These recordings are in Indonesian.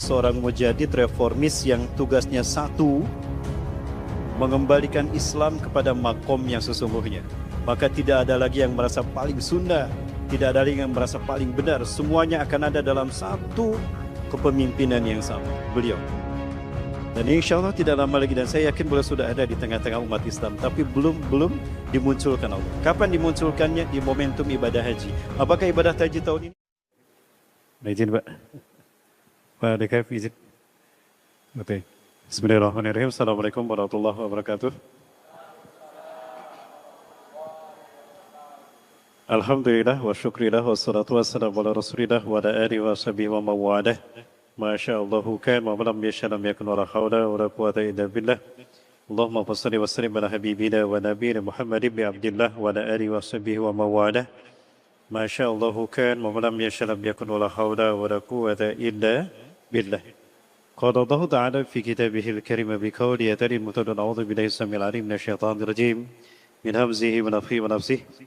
seorang mujadid reformis yang tugasnya satu, mengembalikan Islam kepada makom yang sesungguhnya. Maka tidak ada lagi yang merasa paling sunnah, tidak ada lagi yang merasa paling benar. Semuanya akan ada dalam satu kepemimpinan yang sama, beliau. Dan insya Allah tidak lama lagi, dan saya yakin beliau sudah ada di tengah-tengah umat Islam, tapi belum dimunculkan Allah. Kapan dimunculkannya? Di momentum ibadah haji. Apakah ibadah haji tahun ini? Izin Pak. Pak DKF izin. Oke. Bismillahirrahmanirrahim. Assalamualaikum warahmatullahi wabarakatuh. Alhamdulillah wa syukrillah wa salatu wassalamu ala rasulillah wa ala alihi wa sahbihi wa mawadah. Masya Allahu kan wa lam yasha lam yakun wa la hawla wa la quwwata illa billah. Allahumma salli wa sallim ala habibina wa nabiyina Muhammad ibn Abdullah wa ala alihi wa sahbihi wa mawadah. Masya Allahu kan wa lam yasha lam yakun wa la hawla wa la quwwata illa billah. Qala Allah Ta'ala fi kitabihil karim bi qawli yatari mutadun a'udzu billahi samil alim minasyaitonir rajim min hamzihi wa nafthihi wa nafsihi.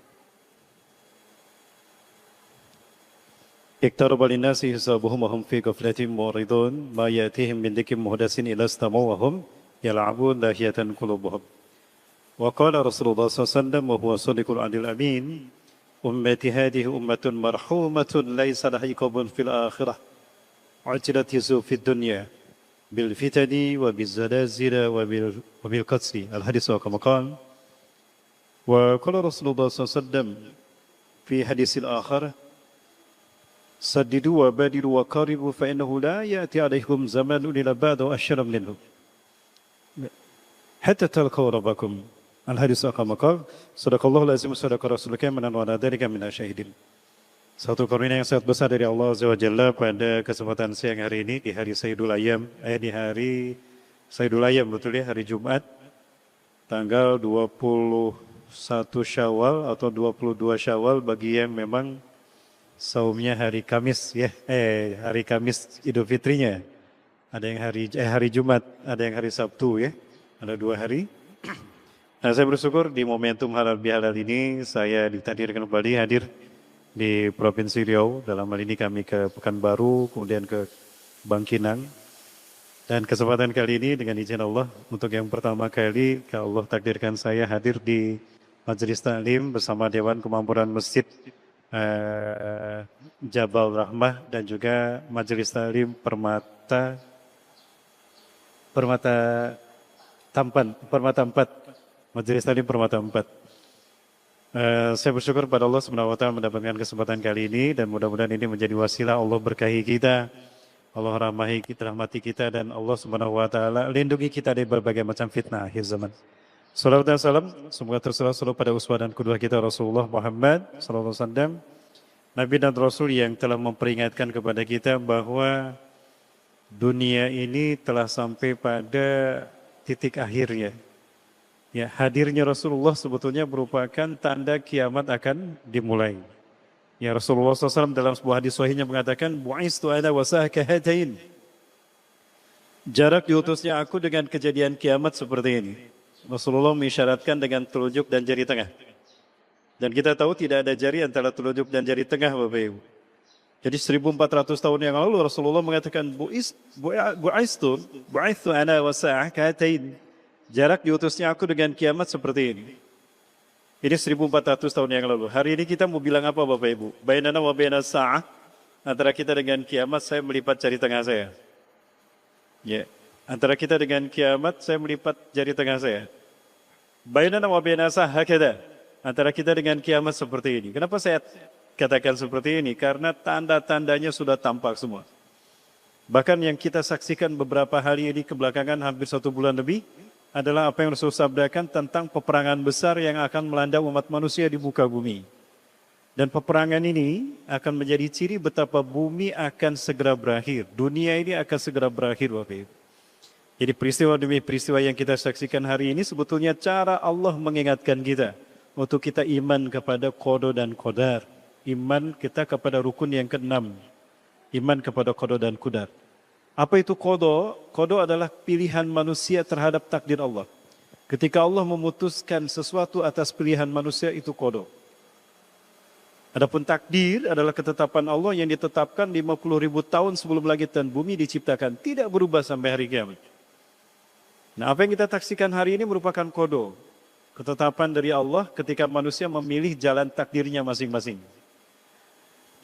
اقترب للناس حسابهم وهم في غفلة معرضون ما يأتيهم من ذكر محدث إلا استمعوا وهم يلعبون لاهية قلوبهم. وقال رسول الله صلى الله عليه وسلم وهو صادق الوعد الأمين أمتي هذه أمة مرحومة ليس لها عقاب في الآخرة عجلت في الدنيا بالفتن وبالزلازل وبالقتل. الحديث كما قال. وقال رسول الله صلى الله عليه وسلم في حديث الآخر سددوا وبادروا وقاربوا فإنه لا يأتي عليكم زمان إلا بعد أشر منه حتى تلقوا ربكم. الحديث كما قال. صدق الله العظيم وصدق رسوله كاملا وعلى ذلك من الشاهدين. Satu karunia yang sangat besar dari Allah Azza wa Jalla pada kesempatan siang hari ini di hari Sayyidul Ayyam, di hari Sayyidul Ayyam, betul ya, hari Jumat tanggal 21 Syawal atau 22 Syawal bagi yang memang saumnya hari Kamis ya, hari Kamis Idul Fitrinya. Ada yang hari Jumat, ada yang hari Sabtu ya. Ada 2 hari. Nah, saya bersyukur di momentum halal bihalal ini saya ditakdirkan kembali hadir di Provinsi Riau. Dalam hal ini kami ke Pekanbaru, kemudian ke Bangkinang. Dan kesempatan kali ini dengan izin Allah untuk yang pertama kali Allah takdirkan saya hadir di Majelis Taklim bersama Dewan Kemakmuran Masjid Jabal Rahmah dan juga Majelis Taklim Permata Tampan, Permata 4, Majelis Taklim Permata 4. Saya bersyukur pada Allah SWT mendapatkan kesempatan kali ini dan mudah-mudahan ini menjadi wasilah Allah berkahi kita, Allah rahmati kita dan Allah SWT lindungi kita dari berbagai macam fitnah akhir zaman. Salawat dan salam semoga terserah selalu pada uswah dan qudwah kita Rasulullah Muhammad SAW, Nabi dan Rasul yang telah memperingatkan kepada kita bahwa dunia ini telah sampai pada titik akhirnya. Ya, hadirnya Rasulullah sebetulnya merupakan tanda kiamat akan dimulai. Ya, Rasulullah SAW dalam sebuah hadis sahihnya mengatakan, "Bu'istu ana wa sa'aka hatain." Jarak diutusnya aku dengan kejadian kiamat seperti ini. Rasulullah mengisyaratkan dengan telunjuk dan jari tengah. Dan kita tahu tidak ada jari antara telunjuk dan jari tengah, Bapak Ibu. Jadi 1400 tahun yang lalu Rasulullah mengatakan bu'ithu ana wa sa'aka hatain. Jarak diutusnya aku dengan kiamat seperti ini. Ini 1400 tahun yang lalu. Hari ini kita mau bilang apa Bapak Ibu? Bainana wa baina sa'ah. Antara kita dengan kiamat saya melipat jari tengah saya. Ya. Antara kita dengan kiamat, saya melipat jari tengah saya. Bainana wa baina sa'ah hakada. Antara kita dengan kiamat seperti ini. Kenapa saya katakan seperti ini? Karena tanda-tandanya sudah tampak semua. Bahkan yang kita saksikan beberapa hari ini kebelakangan hampir 1 bulan lebih adalah apa yang Rasul sabdakan tentang peperangan besar yang akan melanda umat manusia di muka bumi. Dan peperangan ini akan menjadi ciri betapa bumi akan segera berakhir. Dunia ini akan segera berakhir, Bapak Ibu. Jadi peristiwa demi peristiwa yang kita saksikan hari ini sebetulnya cara Allah mengingatkan kita untuk kita iman kepada qada dan qadar. Iman kita kepada rukun yang ke-6. Iman kepada qada dan qadar. Apa itu qada? Qada adalah pilihan manusia terhadap takdir Allah. Ketika Allah memutuskan sesuatu atas pilihan manusia itu qada. Adapun takdir adalah ketetapan Allah yang ditetapkan 50.000 tahun sebelum langit dan bumi diciptakan. Tidak berubah sampai hari kiamat. Nah, apa yang kita saksikan hari ini merupakan kodo. Ketetapan dari Allah ketika manusia memilih jalan takdirnya masing-masing.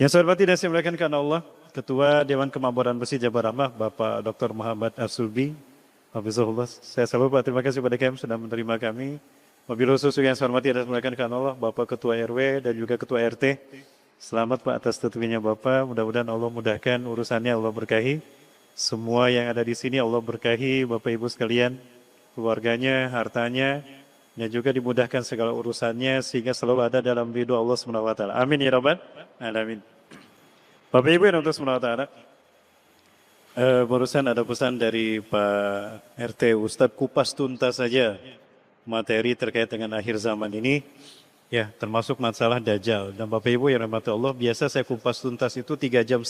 Yang saya hormati dan saya muliakan karena Allah, Ketua Dewan Kemakmuran Masjid Jabal Rahmah, Bapak Dr. Muhammad Arsulbi, Hafizahullah. Saya sahabat Pak, terima kasih kepada kami sudah menerima kami. Wabil khusus yang saya hormati dan muliakan karena Allah, Bapak Ketua RW dan juga Ketua RT. Selamat Pak atas terpilihnya Bapak. Mudah-mudahan Allah mudahkan urusannya, Allah berkahi. Semua yang ada di sini Allah berkahi, Bapak Ibu sekalian, keluarganya, hartanya, dan juga dimudahkan segala urusannya sehingga selalu ada dalam ridho Allah Subhanahu wa taala. Amin ya rabbal alamin. Bapak Ibu yang Allah Subhanahu wa taala, barusan ada pesan dari Pak RT Ustadz kupas tuntas saja materi terkait dengan akhir zaman ini, ya termasuk masalah Dajjal. Dan Bapak Ibu yang rahmati Allah, biasa saya kupas tuntas itu 3,5 jam.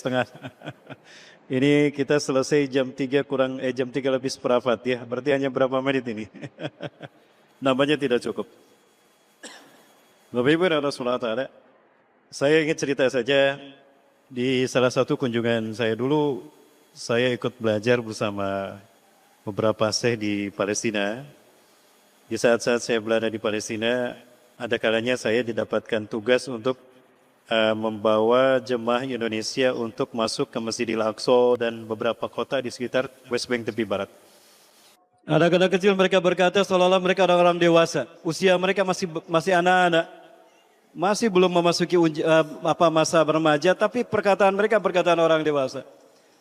Ini kita selesai jam 3 jam 3 lebih seperempat ya, berarti hanya berapa menit ini? Namanya tidak cukup. Bapak Ibu yang Allah, saya ingin cerita saja di salah satu kunjungan saya dulu, saya ikut belajar bersama beberapa syekh di Palestina. Di saat-saat saya berada di Palestina, ada kalanya saya didapatkan tugas untuk membawa jemaah Indonesia untuk masuk ke Masjidil Aqsa dan beberapa kota di sekitar West Bank tepi barat. Anak-anak kecil mereka berkata seolah-olah mereka orang-orang dewasa. Usia mereka masih anak-anak. Masih belum memasuki masa remaja, tapi perkataan mereka perkataan orang dewasa.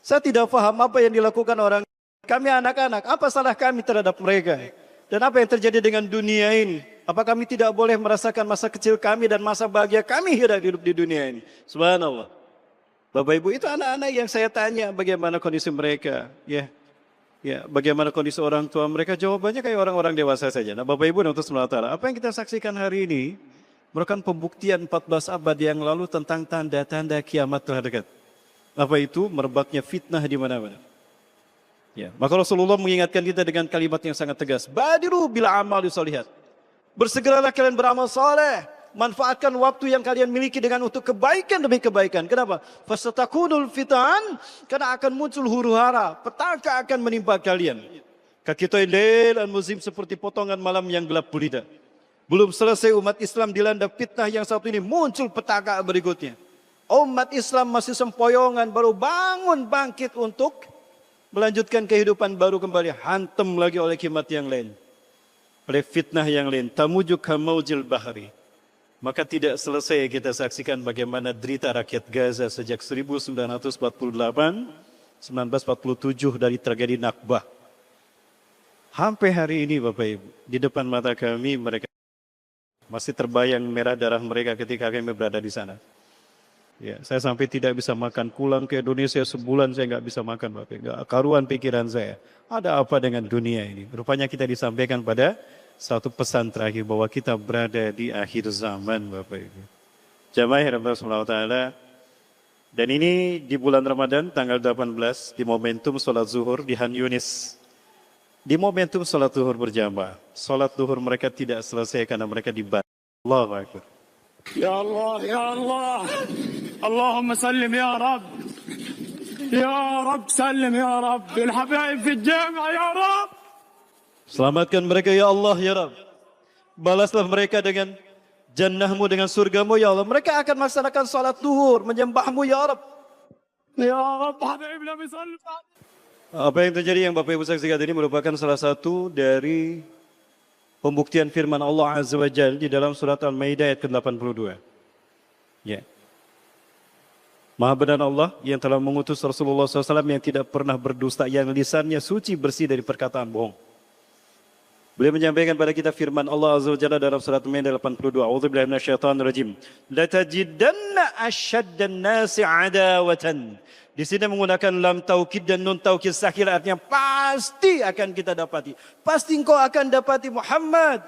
Saya tidak paham apa yang dilakukan orang. Kami anak-anak, apa salah kami terhadap mereka? Dan apa yang terjadi dengan dunia ini? Apa kami tidak boleh merasakan masa kecil kami dan masa bahagia kami hidup di dunia ini? Subhanallah. Bapak Ibu, itu anak-anak yang saya tanya bagaimana kondisi mereka. Ya, bagaimana kondisi orang tua mereka? Jawabannya kayak orang-orang dewasa saja. Nah Bapak Ibu, apa yang kita saksikan hari ini merupakan pembuktian 14 abad yang lalu tentang tanda-tanda kiamat telah dekat. Apa itu? Merebaknya fitnah di mana-mana. Ya, maka Rasulullah mengingatkan kita dengan kalimat yang sangat tegas. Badiru bila amal sholihat. Bersegeralah kalian beramal soleh. Manfaatkan waktu yang kalian miliki dengan untuk kebaikan demi kebaikan. Kenapa? Fasatakunul fitan. Karena akan muncul huru-hara. Petaka akan menimpa kalian. Kakitoi lail dan musim seperti potongan malam yang gelap gulita. Belum selesai umat Islam dilanda fitnah yang satu ini. Muncul petaka berikutnya. Umat Islam masih sempoyongan. Baru bangun bangkit untuk melanjutkan kehidupan baru kembali. Hantam lagi oleh kiamat yang lain. Oleh fitnah yang lain. Tamujuk kamaujil bahari. Maka tidak selesai kita saksikan bagaimana derita rakyat Gaza sejak 1947 dari tragedi Nakbah. Sampai hari ini Bapak Ibu, di depan mata kami mereka masih terbayang merah darah mereka ketika kami berada di sana. Ya, saya sampai tidak bisa makan, pulang ke Indonesia sebulan saya nggak bisa makan Bapak Ibu. Nggak karuan pikiran saya. Ada apa dengan dunia ini? Rupanya kita disampaikan pada satu pesan terakhir bahwa kita berada di akhir zaman Bapak Ibu. Jamaah yang Allah Taala. Dan ini di bulan Ramadan tanggal 18 di momentum sholat zuhur di Han Yunis. Di momentum sholat zuhur berjamaah. Sholat zuhur mereka tidak selesai karena mereka dibantu. Allahu Akbar. Ya Allah, Ya Allah. Allahumma sallim Ya Rabb. Ya Rabb sallim Ya Rabb. Bil habaib fi jamaah Ya Rabb. Selamatkan mereka ya Allah ya Rabb. Balaslah mereka dengan jannahmu, dengan surgamu ya Allah. Mereka akan melaksanakan salat zuhur, menyembahmu ya Rabb. Ya Rabb, habaib Nabi sallallahu. Apa yang terjadi yang Bapak Ibu saksikan ini merupakan salah satu dari pembuktian firman Allah Azza wa Jalla di dalam surat Al-Maidah ayat ke-82. Ya. Maha benar Allah yang telah mengutus Rasulullah SAW yang tidak pernah berdusta, yang lisannya suci bersih dari perkataan bohong. Beliau menyampaikan pada kita firman Allah Azza wa Jalla dalam surat Al-Maidah 82. A'udzubillahi minasyaitonir rajim. Latajidanna asyaddan nasi adawatan. Di sini menggunakan lam taukid dan nun taukid sakhir, artinya pasti akan kita dapati. Pasti engkau akan dapati Muhammad.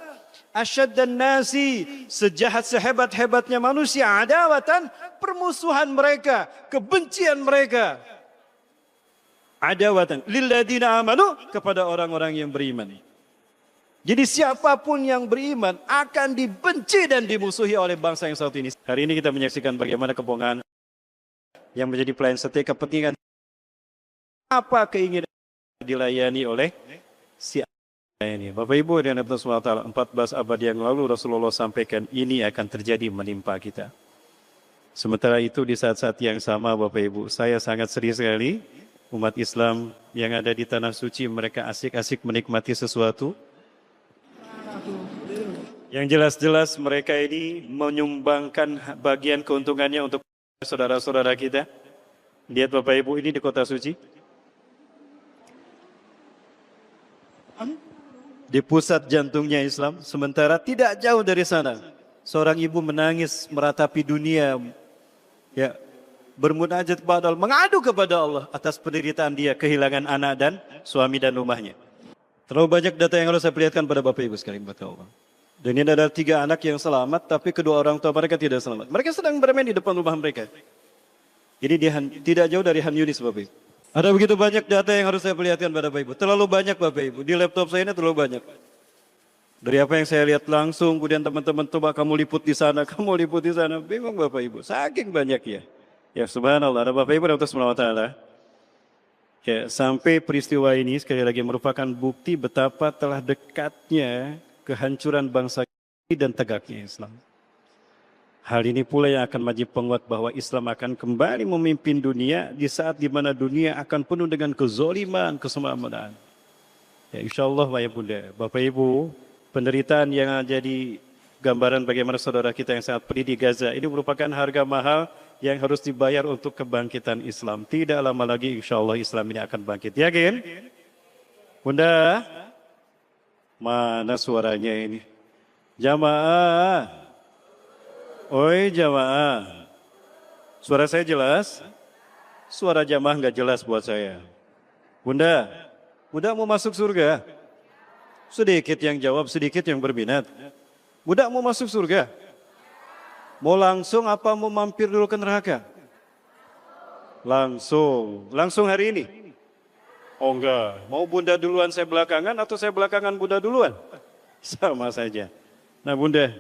Asyaddan nasi, sejahat sehebat-hebatnya manusia, adawatan, permusuhan mereka, kebencian mereka. Adawatan lilladina amanu, kepada orang-orang yang beriman. Jadi siapapun yang beriman akan dibenci dan dimusuhi oleh bangsa yang satu ini. Hari ini kita menyaksikan bagaimana kebohongan yang menjadi pelayan setia kepentingan. Apa keinginan dilayani oleh si ini. Bapak Ibu dan Allah SWT, 14 abad yang lalu Rasulullah sampaikan ini akan terjadi menimpa kita. Sementara itu di saat-saat yang sama Bapak Ibu, saya sangat sedih sekali umat Islam yang ada di Tanah Suci, mereka asik-asik menikmati sesuatu. Yang jelas-jelas mereka ini menyumbangkan bagian keuntungannya untuk saudara-saudara kita. Lihat Bapak Ibu ini di Kota Suci. Di pusat jantungnya Islam, sementara tidak jauh dari sana seorang ibu menangis meratapi dunia, ya, bermunajat kepada Allah, mengadu kepada Allah atas penderitaan dia kehilangan anak dan suami dan rumahnya. Terlalu banyak data yang harus saya perlihatkan pada Bapak Ibu sekalian buat Allah. Dan ini ada 3 anak yang selamat, tapi kedua orang tua mereka tidak selamat. Mereka sedang bermain di depan rumah mereka. Ini tidak jauh dari Han Yunis Bapak Ibu. Ada begitu banyak data yang harus saya perlihatkan pada Bapak Ibu. Terlalu banyak Bapak Ibu. Di laptop saya ini terlalu banyak. Dari apa yang saya lihat langsung, kemudian teman-teman coba kamu liput di sana, kamu liput di sana. Bingung Bapak Ibu. Saking banyak ya. Ya subhanallah. Ada Bapak Ibu dan Allah SWT. Ya, sampai peristiwa ini sekali lagi merupakan bukti betapa telah dekatnya kehancuran bangsa ini dan tegaknya Islam. Hal ini pula yang akan menjadi penguat bahwa Islam akan kembali memimpin dunia di saat di mana dunia akan penuh dengan kezoliman, kesemamanan. Ya, insyaAllah Bapak Bunda, Bapak Ibu, penderitaan yang jadi gambaran bagaimana saudara kita yang sangat pedih di Gaza ini merupakan harga mahal yang harus dibayar untuk kebangkitan Islam. Tidak lama lagi insyaAllah Islam ini akan bangkit. Yakin? Bunda, mana suaranya ini? Jamaah. Oi jamaah, suara saya jelas? Suara jamaah nggak jelas buat saya. Bunda, Bunda mau masuk surga? Sedikit yang jawab, sedikit yang berminat. Bunda mau masuk surga? Mau langsung apa mau mampir dulu ke neraka? Langsung hari ini? Oh enggak, mau Bunda duluan saya belakangan atau saya belakangan Bunda duluan? Sama saja. Nah Bunda,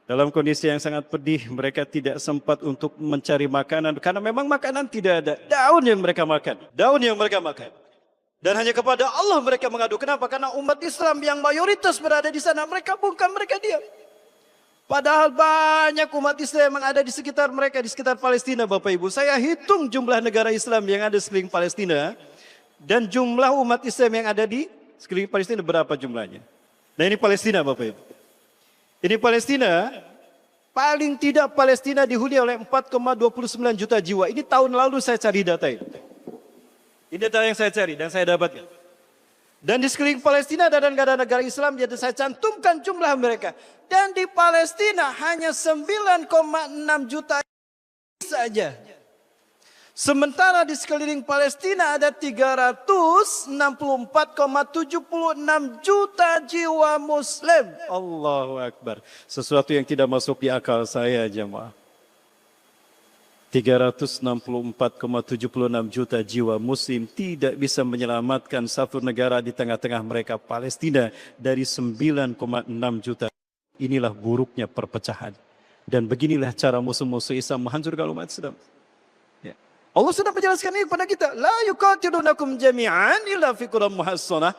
dalam kondisi yang sangat pedih, mereka tidak sempat untuk mencari makanan. Karena memang makanan tidak ada. Daun yang mereka makan. Dan hanya kepada Allah mereka mengadu. Kenapa? Karena umat Islam yang mayoritas berada di sana. Mereka bungkam, mereka diam. Padahal banyak umat Islam yang ada di sekitar mereka. Di sekitar Palestina Bapak Ibu. Saya hitung jumlah negara Islam yang ada di sekeliling Palestina. Dan jumlah umat Islam yang ada di sekeliling Palestina berapa jumlahnya. Nah ini Palestina Bapak Ibu. Ini Palestina, paling tidak Palestina dihuni oleh 4,29 juta jiwa. Ini tahun lalu saya cari data ini. Ini data yang saya cari dan saya dapatkan. Dan di sekeliling Palestina ada negara-negara Islam, jadi saya cantumkan jumlah mereka. Dan di Palestina hanya 9,6 juta saja. Sementara di sekeliling Palestina ada 364,76 juta jiwa Muslim. Allahu Akbar. Sesuatu yang tidak masuk di akal saya jemaah. 364,76 juta jiwa Muslim tidak bisa menyelamatkan satu negara di tengah-tengah mereka Palestina dari 9,6 juta. Inilah buruknya perpecahan. Dan beginilah cara musuh-musuh Islam menghancurkan umat Islam. Allah sudah menjelaskan ini kepada kita. La yuqatilunakum jami'an illa fi quram muhassana.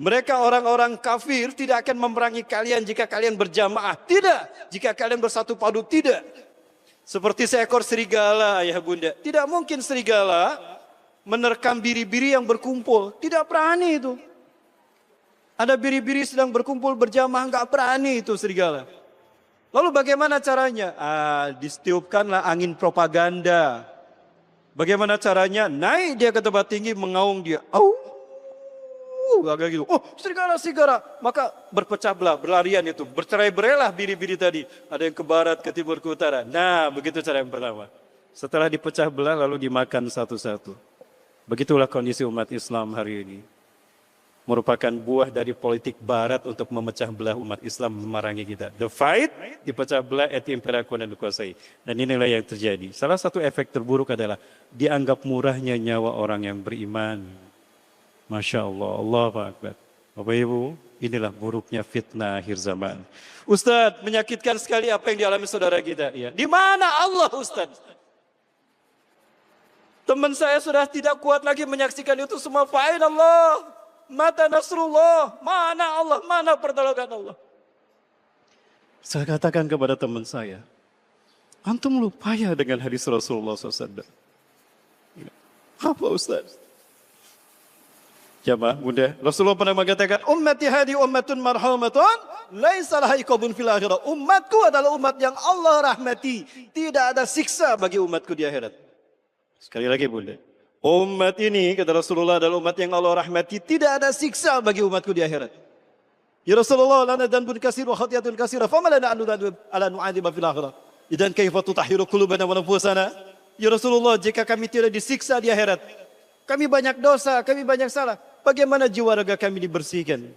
Mereka orang-orang kafir tidak akan memerangi kalian jika kalian berjamaah. Tidak. Jika kalian bersatu padu. Tidak. Seperti seekor serigala ya bunda. Tidak mungkin serigala menerkam biri-biri yang berkumpul. Tidak berani itu. Ada biri-biri sedang berkumpul berjamaah. Enggak berani itu serigala. Lalu bagaimana caranya? Ditiupkanlah angin propaganda. Bagaimana caranya? Naik dia ke tempat tinggi, mengaung dia. Agak gitu. Oh, serigala. Maka berpecah belah, berlarian itu. Bercerai-berailah biri-biri tadi. Ada yang ke barat, ke timur, ke utara. Nah, begitu cara yang pertama. Setelah dipecah belah, lalu dimakan satu-satu. Begitulah kondisi umat Islam hari ini. Merupakan buah dari politik barat untuk memecah belah umat Islam, memerangi kita. The fight, dipecah belah, et impera dan dikuasai. Dan inilah yang terjadi. Salah satu efek terburuk adalah dianggap murahnya nyawa orang yang beriman. Masya Allah, Allahu Akbar. Bapak Ibu, inilah buruknya fitnah akhir zaman. Ustadz, menyakitkan sekali apa yang dialami saudara kita. Ya. Di mana Allah, Ustadz? Teman saya sudah tidak kuat lagi menyaksikan itu semua. Fa'in Allah, mata nasrullah, mana Allah, mana pertolongan Allah. Saya katakan kepada teman saya, antum lupa ya dengan hadis Rasulullah SAW. Apa Ustaz? Jamaah mudah. Rasulullah pernah mengatakan, ummati hadi ummatun marhamatun, laisa laha iqabun fil akhirah. Umatku adalah umat yang Allah rahmati. Tidak ada siksa bagi umatku di akhirat. Sekali lagi bunda. Umat ini, kata Rasulullah, adalah umat yang Allah rahmati. Tidak ada siksa bagi umatku di akhirat. Ya Rasulullah, lana dhanbun kasir wa khatiyatun kasira. Fama lana ala nu'adhiba fil akhirah. Idan kaifa tutahhiru qulubana wa nufusana. Ya Rasulullah, jika kami tidak disiksa di akhirat, kami banyak dosa, kami banyak salah, bagaimana jiwa raga kami dibersihkan?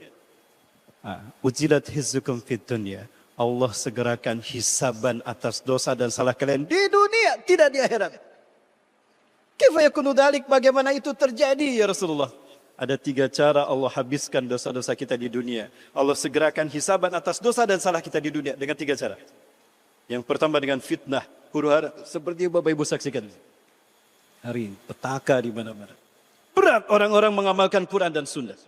Ujilat hizzukum fid dunya. Allah segerakan hisaban atas dosa dan salah kalian di dunia, tidak di akhirat. Kaifa yakunu dzalik? Bagaimana itu terjadi ya Rasulullah? Ada 3 cara Allah habiskan dosa-dosa kita di dunia. Allah segerakan hisaban atas dosa dan salah kita di dunia dengan 3 cara. Yang pertama dengan fitnah, huru-hara, seperti Bapak Ibu saksikan. Hari ini petaka di mana-mana. Berat orang-orang mengamalkan Quran dan Sunnah.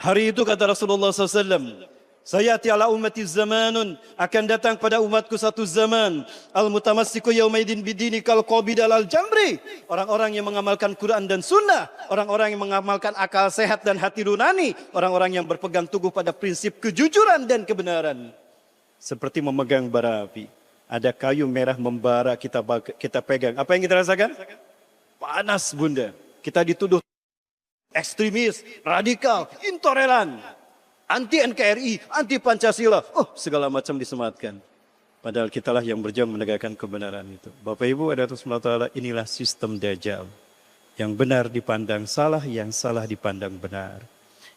Hari itu kata Rasulullah SAW, sayati ala ummati zamanun, akan datang pada umatku satu zaman, al-mutamassiku yaumaidin bidini kal qabid alal jamri. Orang-orang yang mengamalkan Quran dan Sunnah, orang-orang yang mengamalkan akal sehat dan hati nurani, orang-orang yang berpegang teguh pada prinsip kejujuran dan kebenaran. Seperti memegang bara api. Ada kayu merah membara kita pegang. Apa yang kita rasakan? Panas bunda. Kita dituduh ekstremis, radikal, intoleran, anti NKRI, anti Pancasila. Segala macam disematkan. Padahal kitalah yang berjuang menegakkan kebenaran itu. Bapak Ibu ada SWT, inilah sistem Dajjal. Yang benar dipandang salah, yang salah dipandang benar.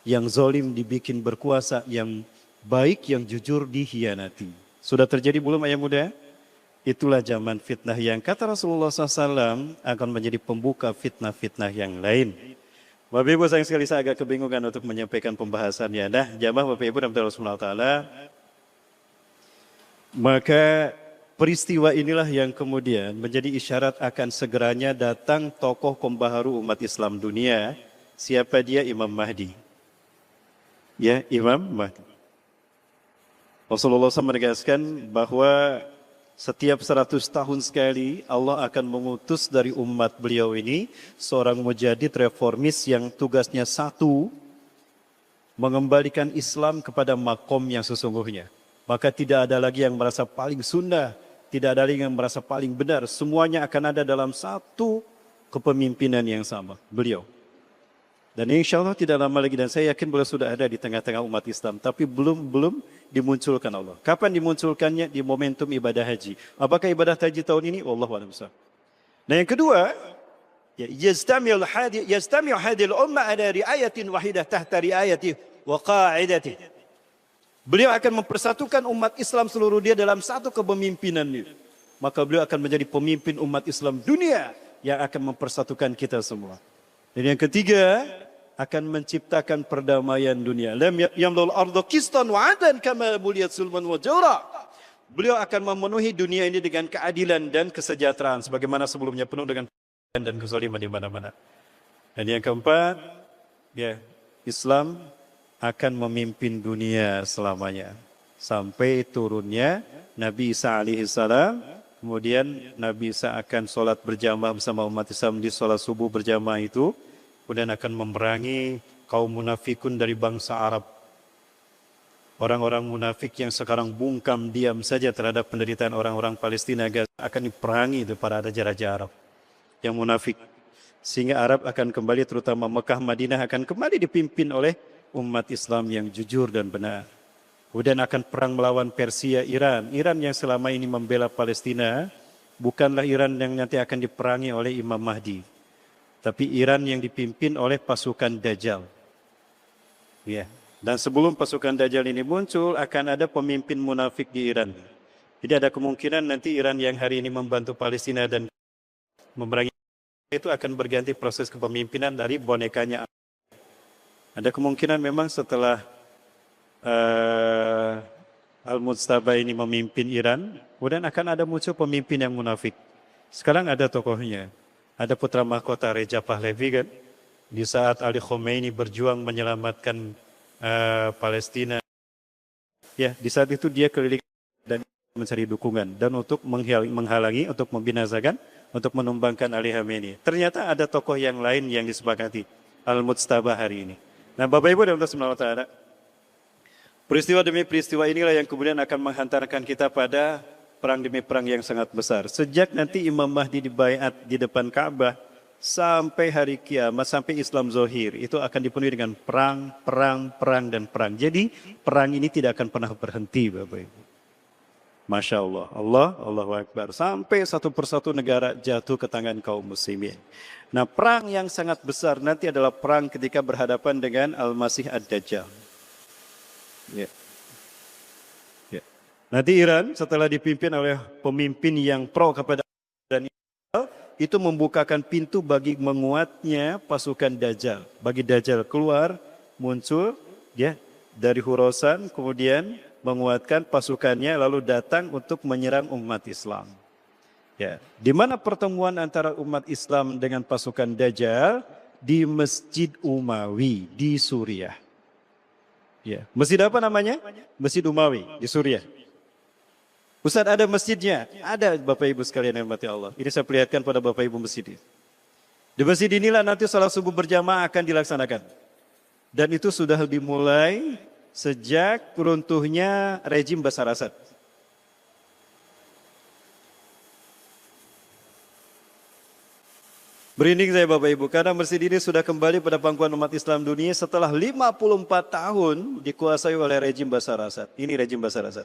Yang zalim dibikin berkuasa, yang baik, yang jujur dihianati. Sudah terjadi belum ayah muda? Itulah zaman fitnah yang kata Rasulullah SAW akan menjadi pembuka fitnah-fitnah yang lain. Bapak Ibu sayang sekali, saya agak kebingungan untuk menyampaikan pembahasannya. Nah, jamaah Bapak Ibu dan Rasulullah Ta'ala. Maka peristiwa inilah yang kemudian menjadi isyarat akan segeranya datang tokoh pembaharu umat Islam dunia. Siapa dia? Imam Mahdi. Ya, Imam Mahdi. Rasulullah SAW menegaskan bahwa setiap 100 tahun sekali Allah akan mengutus dari umat beliau ini seorang mujadid reformis yang tugasnya satu, mengembalikan Islam kepada makom yang sesungguhnya. Maka tidak ada lagi yang merasa paling sunnah, tidak ada lagi yang merasa paling benar. Semuanya akan ada dalam satu kepemimpinan yang sama, beliau. Dan insya Allah tidak lama lagi, dan saya yakin beliau sudah ada di tengah-tengah umat Islam, tapi belum dimunculkan Allah. Kapan dimunculkannya? Di momentum ibadah haji. Apakah ibadah haji tahun ini? Wallahu a'lam. Nah yang kedua, yastami'u hadhil ummah ala riayatin wahidah tahta riayati wa qa'idati. Beliau akan mempersatukan umat Islam seluruh dia dalam satu kepemimpinan ini. Maka beliau akan menjadi pemimpin umat Islam dunia yang akan mempersatukan kita semua. Dan yang ketiga, akan menciptakan perdamaian dunia. Lam yamlul ardu qistan wa adan kama muliyat sulman wa jawra. Beliau akan memenuhi dunia ini dengan keadilan dan kesejahteraan sebagaimana sebelumnya penuh dengan dan kezaliman di mana-mana. Dan yang keempat, ya, Islam akan memimpin dunia selamanya sampai turunnya Nabi Isa alaihi salam. Kemudian Nabi Isa akan sholat berjamaah bersama umat Islam di sholat subuh berjamaah itu. Kemudian akan memerangi kaum munafikun dari bangsa Arab. Orang-orang munafik yang sekarang bungkam diam saja terhadap penderitaan orang-orang Palestina akan diperangi itu para raja-raja Arab yang munafik. Sehingga Arab akan kembali, terutama Mekah, Madinah akan kembali dipimpin oleh umat Islam yang jujur dan benar. Kemudian akan perang melawan Persia, Iran. Iran yang selama ini membela Palestina bukanlah Iran yang nanti akan diperangi oleh Imam Mahdi. Tapi Iran yang dipimpin oleh pasukan Dajjal. Ya. Dan sebelum pasukan Dajjal ini muncul, akan ada pemimpin munafik di Iran. Jadi ada kemungkinan nanti Iran yang hari ini membantu Palestina dan memerangi itu akan berganti proses kepemimpinan dari bonekanya. Ada kemungkinan memang setelah Al-Mujtaba ini memimpin Iran, kemudian akan ada muncul pemimpin yang munafik. Sekarang ada tokohnya, ada putra mahkota Reja Pahlavi kan, di saat Ali Khomeini berjuang menyelamatkan Palestina, ya di saat itu dia keliling dan mencari dukungan dan untuk menghalangi, untuk membinasakan, untuk menumbangkan Ali Khamenei. Ternyata ada tokoh yang lain yang disepakati, Al-Mujtaba hari ini. Nah, Bapak Ibu dan Allah Subhanahu wa taala, peristiwa demi peristiwa inilah yang kemudian akan menghantarkan kita pada perang demi perang yang sangat besar. Sejak nanti Imam Mahdi dibaiat di depan Ka'bah sampai hari kiamat, sampai Islam Zohir, itu akan dipenuhi dengan perang, perang, perang, dan perang. Jadi perang ini tidak akan pernah berhenti, Bapak Ibu. Masya Allah, Allahu Akbar. Sampai satu persatu negara jatuh ke tangan kaum muslimin. Nah, perang yang sangat besar nanti adalah perang ketika berhadapan dengan Al-Masih Ad-Dajjal. Ya. Ya. Nanti Iran setelah dipimpin oleh pemimpin yang pro kepada dan itu membukakan pintu bagi menguatnya pasukan Dajjal. Bagi Dajjal keluar, muncul ya dari Khurasan, kemudian menguatkan pasukannya lalu datang untuk menyerang umat Islam. Ya, di mana pertemuan antara umat Islam dengan pasukan Dajjal? Di Masjid Umawi di Suriah. Ya, masjid apa namanya? Masjid Umawi di Suriah. Ustaz, ada masjidnya? Ada, Bapak Ibu sekalian yang dirahmati Allah. Ini saya perlihatkan pada Bapak Ibu masjid. Di masjid inilah nanti salat subuh berjamaah akan dilaksanakan. Dan itu sudah dimulai sejak runtuhnya rejim Bashar Assad. Berinding saya Bapak Ibu, karena masjid ini sudah kembali pada pangkuan umat Islam dunia setelah 54 tahun dikuasai oleh rejim Bashar Assad. Ini rejim Bashar Assad.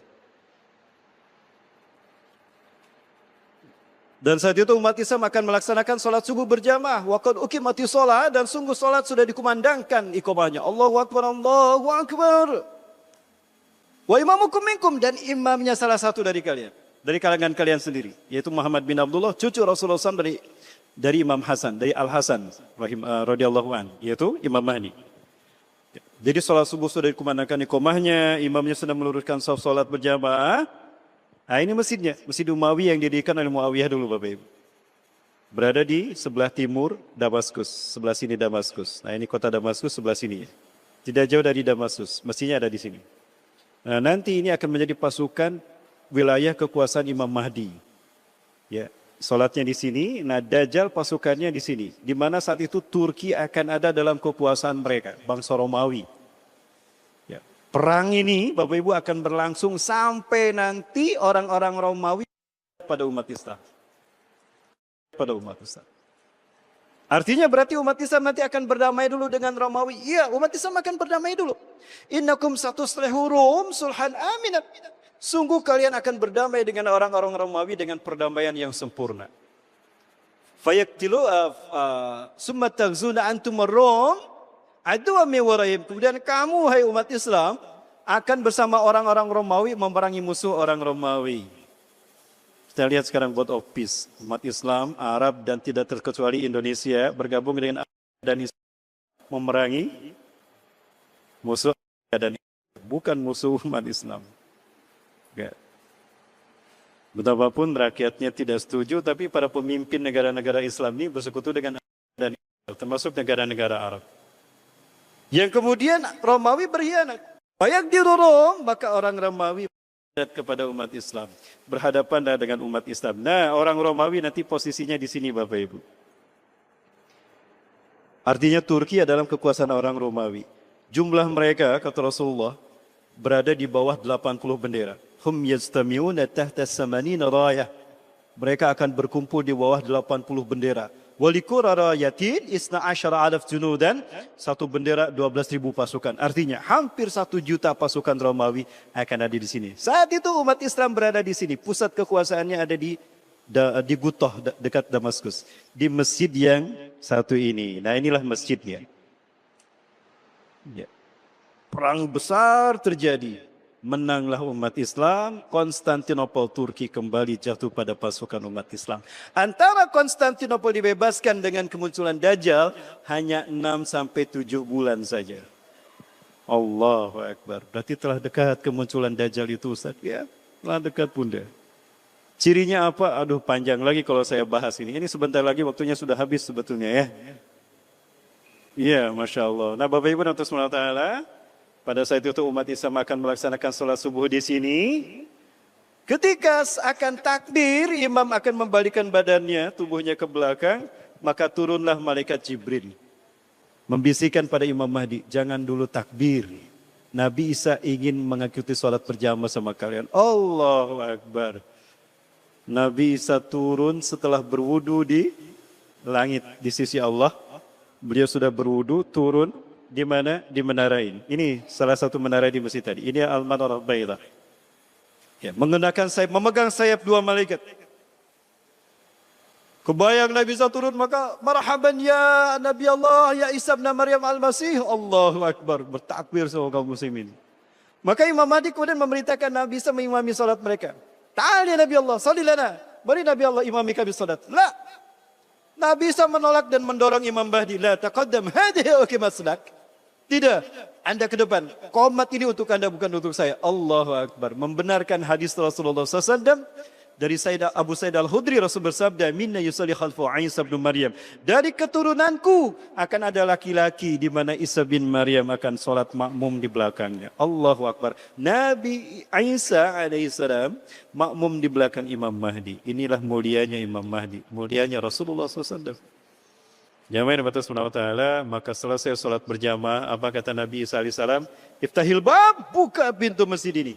Dan saat itu umat Islam akan melaksanakan sholat subuh berjamaah. Waqad uqimati sholat, dan sungguh sholat sudah dikumandangkan iqamahnya. Allahu Akbar, Allahu Akbar. Wa imamukum minkum, dan imamnya salah satu dari kalian. Dari kalangan kalian sendiri. Yaitu Muhammad bin Abdullah, cucu Rasulullah SAW dari Imam Hasan, dari Al-Hasan radhiyallahu an, yaitu Imam Mahdi. Jadi sholat subuh sudah dikumandangkan iqamahnya, imamnya sedang meluruskan sholat berjamaah. Nah, ini masjidnya, Masjid Umawi yang didirikan oleh Muawiyah dulu Bapak Ibu. Berada di sebelah timur Damaskus, sebelah sini Damaskus. Nah, ini kota Damaskus sebelah sini. Tidak jauh dari Damaskus, mestinya ada di sini. Nah, nanti ini akan menjadi pasukan wilayah kekuasaan Imam Mahdi. Ya, sholatnya di sini, nah Dajjal pasukannya di sini. Di mana saat itu Turki akan ada dalam kekuasaan mereka, bangsa Romawi. Ya. Perang ini Bapak Ibu akan berlangsung sampai nanti orang-orang Romawi pada umat Islam. Pada umat Islam. Artinya berarti umat Islam nanti akan berdamai dulu dengan Romawi. Iya, umat Islam akan berdamai dulu. Innakum satuslihu Rum sulhan aminat. Sungguh kalian akan berdamai dengan orang-orang Romawi dengan perdamaian yang sempurna. Fayaqtilu summa taghzuna antum ar-Rum adu min waraihim. Kemudian kamu hai umat Islam akan bersama orang-orang Romawi memerangi musuh orang Romawi. Kita lihat sekarang Board of Peace, umat Islam, Arab dan tidak terkecuali Indonesia bergabung dengan dan memerangi musuh dan bukan musuh umat Islam. Betapapun rakyatnya tidak setuju, tapi para pemimpin negara-negara Islam ini bersekutu dengan dan termasuk negara-negara Arab. Yang kemudian Romawi berkhianat. Banyak di Rom, maka orang Romawi berkhianat kepada umat Islam, berhadapan dengan umat Islam. Nah, orang Romawi nanti posisinya di sini Bapak Ibu. Artinya Turki adalah kekuasaan orang Romawi. Jumlah mereka kata Rasulullah berada di bawah 80 bendera. Hum yajtami'una tahta samanina rayah. Mereka akan berkumpul di bawah 80 bendera. Walikura rayatin isna asyara alaf junudan. Satu bendera 12.000 pasukan. Artinya hampir 1 juta pasukan Romawi akan ada di sini. Saat itu umat Islam berada di sini. Pusat kekuasaannya ada di Gutoh dekat Damaskus. Di masjid yang satu ini. Nah, inilah masjidnya. Ya. Perang besar terjadi. Menanglah umat Islam, Konstantinopel Turki kembali jatuh pada pasukan umat Islam. Antara Konstantinopel dibebaskan dengan kemunculan Dajjal hanya 6-7 bulan saja. Allahu Akbar. Berarti telah dekat kemunculan Dajjal itu Ustaz. Ya, telah dekat bunda. Cirinya apa? Aduh panjang lagi kalau saya bahas ini. Ini sebentar lagi waktunya sudah habis sebetulnya ya. Iya, Masya Allah. Nah Bapak Ibu dan Tuhan Ta'ala, pada saat itu umat Islam akan melaksanakan sholat subuh di sini. Ketika akan takbir, imam akan membalikan badannya, tubuhnya ke belakang, maka turunlah malaikat Jibril. Membisikkan pada Imam Mahdi, jangan dulu takbir. Nabi Isa ingin mengikuti sholat berjamaah sama kalian. Allahu Akbar. Nabi Isa turun setelah berwudu di langit, di sisi Allah. Beliau sudah berwudu, turun di mana? Di menara ini. Ini salah satu menara di masjid tadi. Ini Al-Manarah Baidah. Ya, mengenakan sayap, memegang sayap dua malaikat. Kebayang Nabi Isa turun, maka marhaban ya Nabi Allah, ya Isa bin Maryam al-Masih. Allahu Akbar, bertakbir semua kaum muslimin. Maka Imam Mahdi kemudian memerintahkan Nabi Isa mengimami salat mereka. Ta'al ya Nabi Allah, salli lana. Beri Nabi Allah imami kami salat. La. Nabi Isa menolak dan mendorong Imam Mahdi. La taqaddam hadhihi maslak. Tidak, Anda ke depan. Qomat ini untuk Anda, bukan untuk saya. Allahu Akbar. Membenarkan hadis Rasulullah SAW dari Abu Sa'id Al-Khudri. Rasul bersabda, minna yusalli khalfu Isa bin Maryam. Dari keturunanku akan ada laki-laki di mana Isa bin Maryam akan sholat makmum di belakangnya. Allahu Akbar. Nabi Isa alaihissalam makmum di belakang Imam Mahdi. Inilah mulianya Imam Mahdi. Mulianya Rasulullah SAW. Jamaah yang subhanahu wa ta'ala, maka selesai sholat berjamaah, apa kata Nabi Isa alaihissalam? Iftahil bab, buka pintu masjid ini.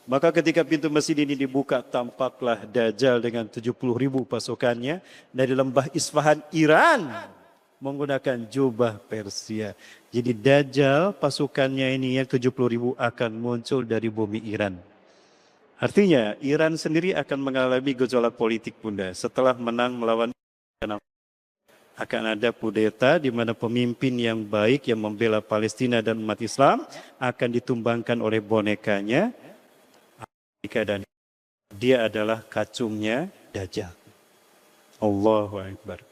Maka ketika pintu masjid ini dibuka, tampaklah Dajjal dengan 70.000 pasukannya dari lembah Isfahan, Iran, menggunakan jubah Persia. Jadi Dajjal pasukannya ini yang 70.000 akan muncul dari bumi Iran. Artinya Iran sendiri akan mengalami gejolak politik bunda setelah menang melawan akan ada kudeta di mana pemimpin yang baik yang membela Palestina dan umat Islam akan ditumbangkan oleh bonekanya Amerika, dan dia adalah kacungnya Dajjal. Allahu Akbar.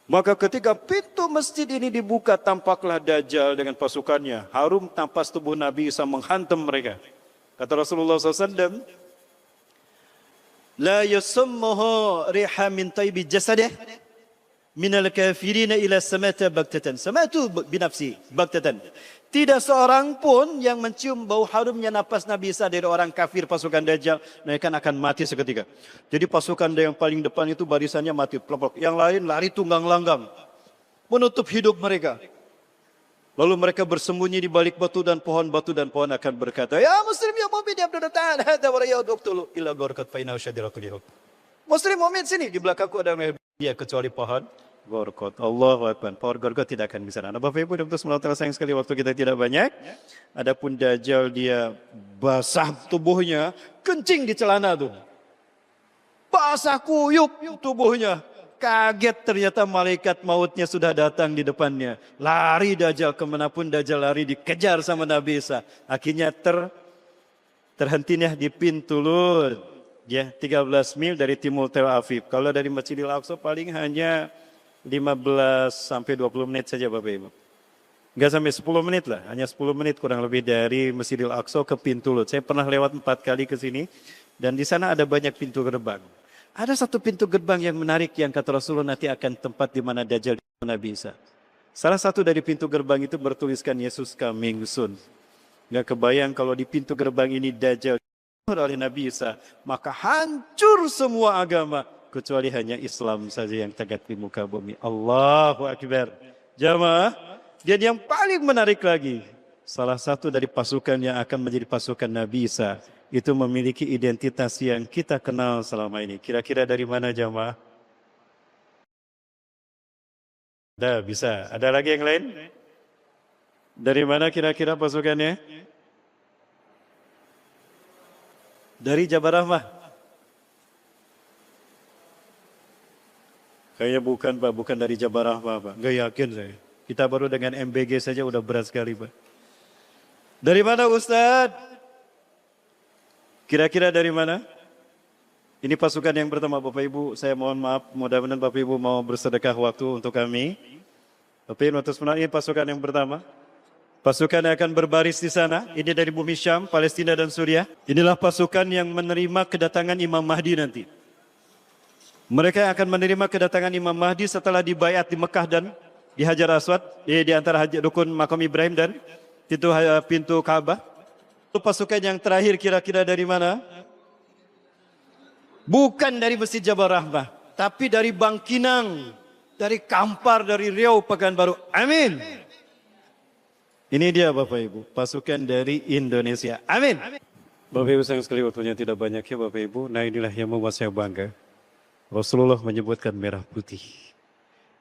Maka ketika pintu masjid ini dibuka, tampaklah Dajjal dengan pasukannya. Harum tampas tubuh Nabi Isa menghantam mereka. Kata Rasulullah SAW, La yusummuhu riha min taybi jasadih minal kafirina ila samata baktatan. Samatu binafsi baktatan. Tidak seorang pun yang mencium bau harumnya napas Nabi Isa dari orang kafir pasukan Dajjal, mereka akan mati seketika. Jadi pasukan yang paling depan itu barisannya mati, plok-plok. Yang lain lari tunggang langgang, menutup hidup mereka. Lalu mereka bersembunyi di balik batu dan pohon akan berkata, Ya Muslim, ya Mu'min, ya Abdul Ta'ala, hadha wa rayau duktulu illa gorkat fa'inahu syadirakul. Muslim, Mu'min, sini di belakangku ada dia kecuali pohon Gorkot. Allahu Akbar. Pohon Gorkot tidak akan bisa. Nah, Bapak Ibu dan Saudara sayang sekali, waktu kita tidak banyak. Adapun Dajjal dia basah tubuhnya, kencing di celana tuh. Basah kuyup tubuhnya. Kaget ternyata malaikat mautnya sudah datang di depannya. Lari Dajjal kemanapun Dajjal lari, dikejar sama Nabi Isa. Akhirnya terhentinya di pintu Lut. Ya, 13 mil dari timur Tel Aviv. Kalau dari Masjidil Aqsa paling hanya 15 sampai 20 menit saja Bapak Ibu. Enggak sampai 10 menit lah, hanya 10 menit kurang lebih dari Masjidil Aqsa ke pintu Lut. Saya pernah lewat 4 kali ke sini dan di sana ada banyak pintu gerbang. Ada satu pintu gerbang yang menarik yang kata Rasulullah nanti akan tempat di mana Dajjal Nabi Isa. Salah satu dari pintu gerbang itu bertuliskan Yesus coming soon. Enggak kebayang kalau di pintu gerbang ini Dajjal oleh Nabi Isa, maka hancur semua agama kecuali hanya Islam saja yang tegak di muka bumi. Allahu Akbar. Jamaah, dan yang paling menarik lagi, salah satu dari pasukan yang akan menjadi pasukan Nabi Isa itu memiliki identitas yang kita kenal selama ini. Kira-kira dari mana jamaah? Ada, bisa. Ada lagi yang lain? Dari mana kira-kira pasukannya? Dari Jabal Rahmah. Kayaknya bukan Pak, bukan dari Jabal Rahmah Pak. Enggak yakin saya. Kita baru dengan MBG saja udah berat sekali Pak. Dari mana Ustadz? Kira-kira dari mana? Ini pasukan yang pertama Bapak Ibu. Saya mohon maaf, mudah-mudahan Bapak Ibu mau bersedekah waktu untuk kami. Bapak Ibu, ini pasukan yang pertama. Pasukan yang akan berbaris di sana, ini dari bumi Syam, Palestina dan Suriah. Inilah pasukan yang menerima kedatangan Imam Mahdi nanti. Mereka akan menerima kedatangan Imam Mahdi setelah dibayat di Mekah dan di Hajar Aswad, di antara rukun Makam Ibrahim dan pintu Ka'bah. Pasukan yang terakhir kira-kira dari mana? Bukan dari Masjid Jabal Rahmah, tapi dari Bangkinang, dari Kampar, dari Riau, Pekanbaru. Amin. Ini dia Bapak Ibu, pasukan dari Indonesia. Amin. Bapak Ibu sayang sekali, waktunya tidak banyak ya Bapak Ibu. Nah inilah yang membuat saya bangga. Rasulullah menyebutkan merah putih.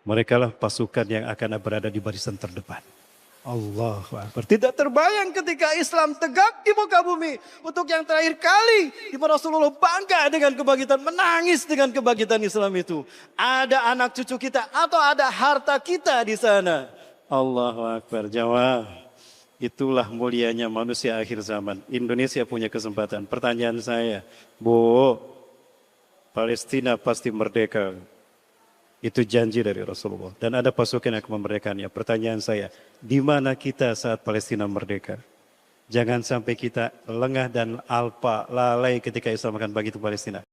Mereka lah pasukan yang akan berada di barisan terdepan. Allahu Akbar. Tidak terbayang ketika Islam tegak di muka bumi. Untuk yang terakhir kali, di mana Rasulullah bangga dengan kebangkitan, menangis dengan kebangkitan Islam itu. Ada anak cucu kita atau ada harta kita di sana. Allahu Akbar. Jawab. Itulah mulianya manusia akhir zaman. Indonesia punya kesempatan. Pertanyaan saya, Bu, Palestina pasti merdeka. Itu janji dari Rasulullah. Dan ada pasukan yang akan memerdekakannya. Pertanyaan saya, di mana kita saat Palestina merdeka? Jangan sampai kita lengah dan lalai ketika Islam akan bagi itu Palestina.